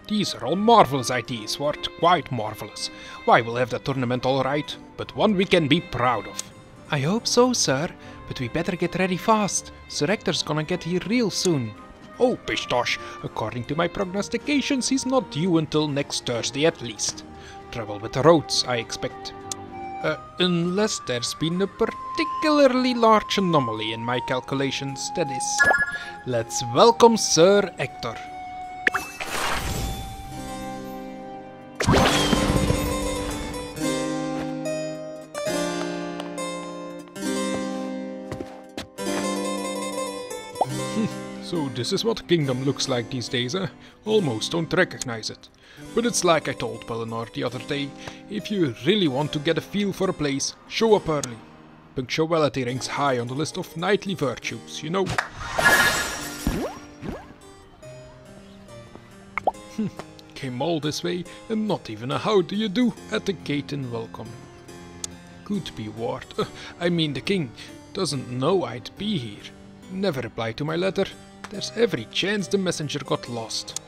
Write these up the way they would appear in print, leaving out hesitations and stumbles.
These are all marvelous ideas, Ward, quite marvelous. Why, we'll have the tournament all right, but one we can be proud of. I hope so, sir, but we better get ready fast. Sir Ector's gonna get here real soon. Oh, pish-tosh, according to my prognostications, he's not due until next Thursday at least. Trouble with the roads, I expect. Unless there's been a particularly large anomaly in my calculations, that is. Let's welcome Sir Ector. So this is what Kingdom looks like these days, eh? Almost don't recognize it. But it's like I told Pelennor the other day, if you really want to get a feel for a place, show up early. Punctuality ranks high on the list of knightly virtues, you know. Came all this way and not even a how do you do at the gate in welcome. Could be Ward, I mean the king, doesn't know I'd be here. Never replied to my letter. There's every chance the messenger got lost.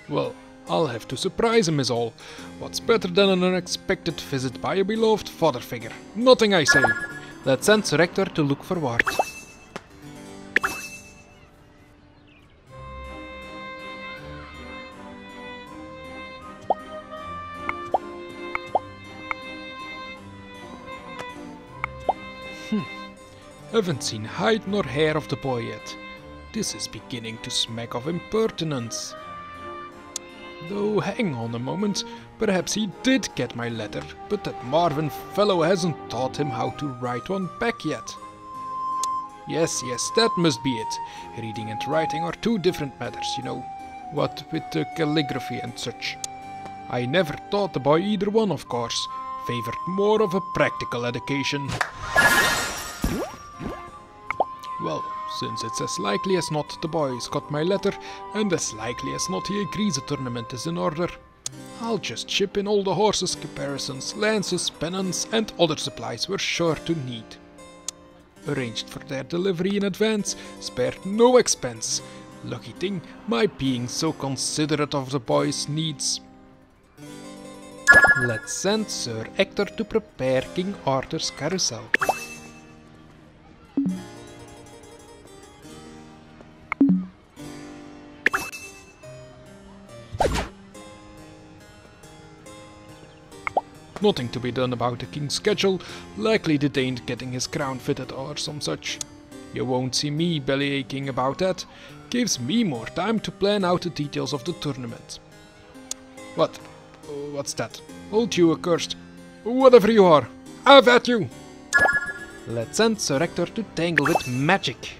Well, I'll have to surprise him is all. What's better than an unexpected visit by a beloved father figure? Nothing, I say. Let's send Sir Ector to look for Ward. Haven't seen hide nor hair of the boy yet. This is beginning to smack of impertinence. Though hang on a moment, perhaps he did get my letter, but that Marvin fellow hasn't taught him how to write one back yet. Yes, that must be it. Reading and writing are two different matters, you know. What with the calligraphy and such. I never taught the boy either one, of course. Favored more of a practical education. Well, since it's as likely as not the boy's got my letter, and as likely as not he agrees the tournament is in order, I'll just ship in all the horses, caparisons, lances, pennons, and other supplies we're sure to need. Arranged for their delivery in advance, spared no expense. Lucky thing, my being so considerate of the boy's needs. Let's send Sir Ector to prepare King Arthur's carousel. Nothing to be done about the king's schedule, likely detained getting his crown fitted or some such. You won't see me bellyaching about that, gives me more time to plan out the details of the tournament. What? What's that? Hold you accursed. Whatever you are, I've at you! Let's send Sir Ector to tangle with magic.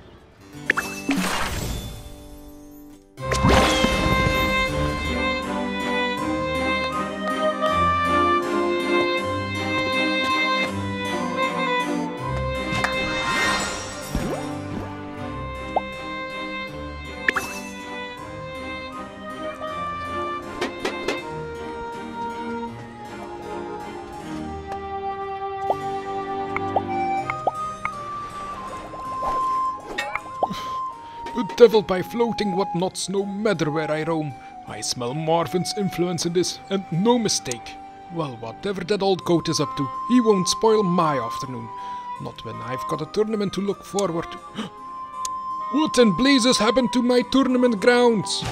Bedeviled by floating whatnots no matter where I roam. I smell Marvin's influence in this, and no mistake. Well, whatever that old goat is up to, he won't spoil my afternoon. Not when I've got a tournament to look forward to. What in blazes happened to my tournament grounds?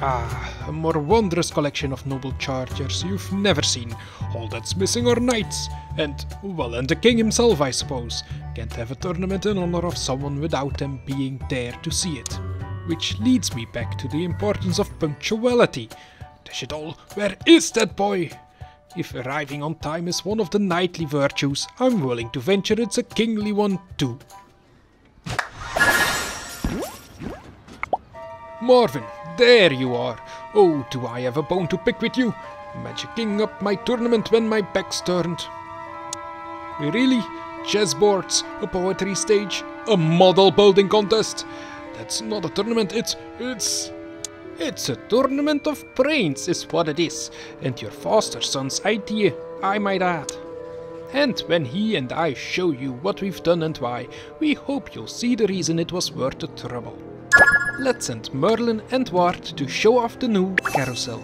Ah, a more wondrous collection of noble chargers you've never seen. All that's missing are knights. And, well, and the king himself, I suppose. Can't have a tournament in honor of someone without them being there to see it. Which leads me back to the importance of punctuality. Dash it all, where is that boy? If arriving on time is one of the knightly virtues, I'm willing to venture it's a kingly one too. Marvin, there you are. Oh, do I have a bone to pick with you? Magicking up my tournament when my back's turned. Really? Chessboards, a poetry stage, a model building contest? That's not a tournament, it's a tournament of brains is what it is. And your foster son's idea, I might add. And when he and I show you what we've done and why, we hope you'll see the reason it was worth the trouble. Let's send Merlin and Ward to show off the new carousel.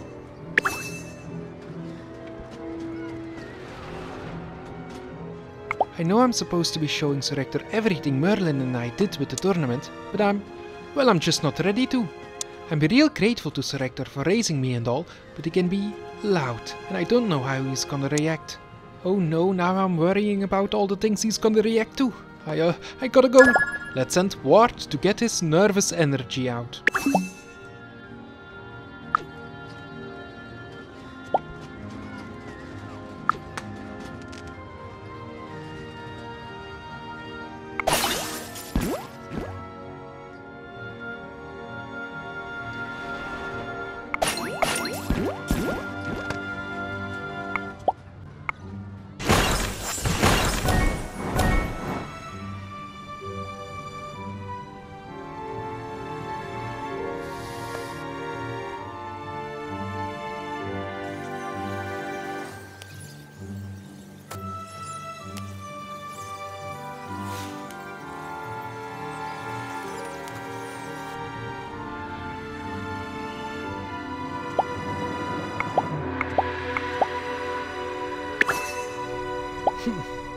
I know I'm supposed to be showing Sir Ector everything Merlin and I did with the tournament, but I'm just not ready to. I'm real grateful to Sir Ector for raising me and all, but he can be loud, and I don't know how he's gonna react. Oh no, now I'm worrying about all the things he's gonna react to. I gotta go. Let's send Ward to get his nervous energy out.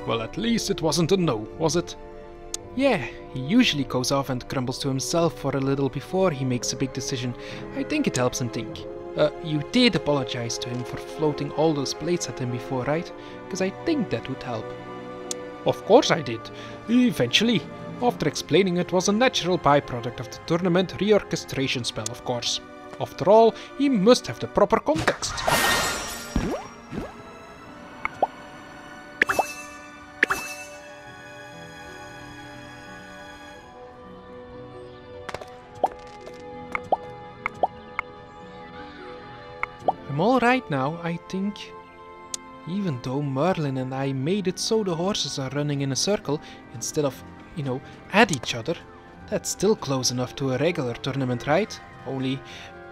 Well, at least it wasn't a no, was it? Yeah, he usually goes off and grumbles to himself for a little before he makes a big decision. I think it helps him think. You did apologize to him for floating all those plates at him before, right? Because I think that would help. Of course I did. Eventually. After explaining it was a natural byproduct of the tournament reorchestration spell, of course. After all, he must have the proper context. I'm alright now, I think. Even though Merlin and I made it so the horses are running in a circle instead of, at each other, that's still close enough to a regular tournament, right? Only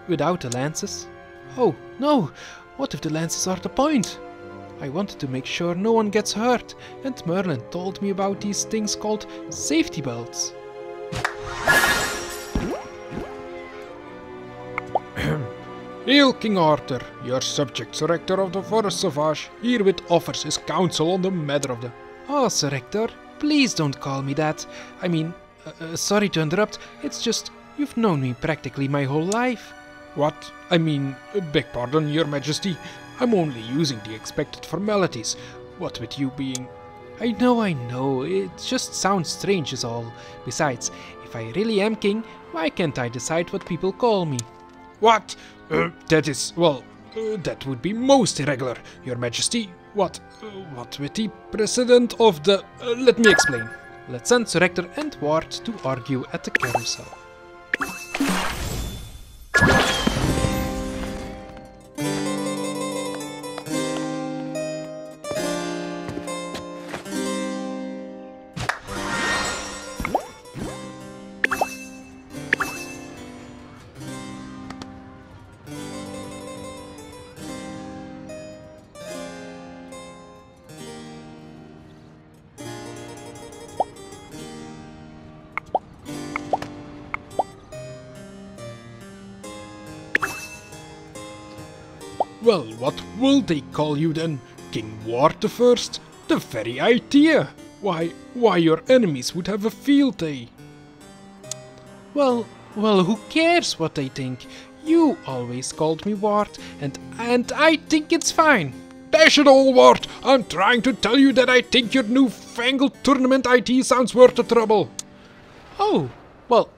without the lances. Oh, no! What if the lances are the point? I wanted to make sure no one gets hurt, and Merlin told me about these things called safety belts. Hail, King Arthur, your subject, Sir Ector of the Forest Sauvage, herewith offers his counsel on the matter of the... Oh, Sir Ector, please don't call me that. I mean, sorry to interrupt, it's just, you've known me practically my whole life. What? I mean, beg pardon, your majesty, I'm only using the expected formalities. What with you being... I know, it just sounds strange is all. Besides, if I really am king, why can't I decide what people call me? What? That is, well, that would be most irregular, your majesty. What with the precedent of the... let me explain. Let's send Sir Ector and Ward to argue at the carousel. Well, what will they call you then? King Ward the First? The very idea! Why your enemies would have a field day. Well, who cares what they think? You always called me Ward, and I think it's fine. Dash it all, Ward! I'm trying to tell you that I think your newfangled tournament ID sounds worth the trouble. Oh, well,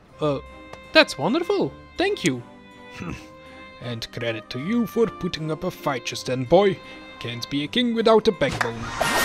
that's wonderful. Thank you. And credit to you for putting up a fight just then, boy. Can't be a king without a backbone.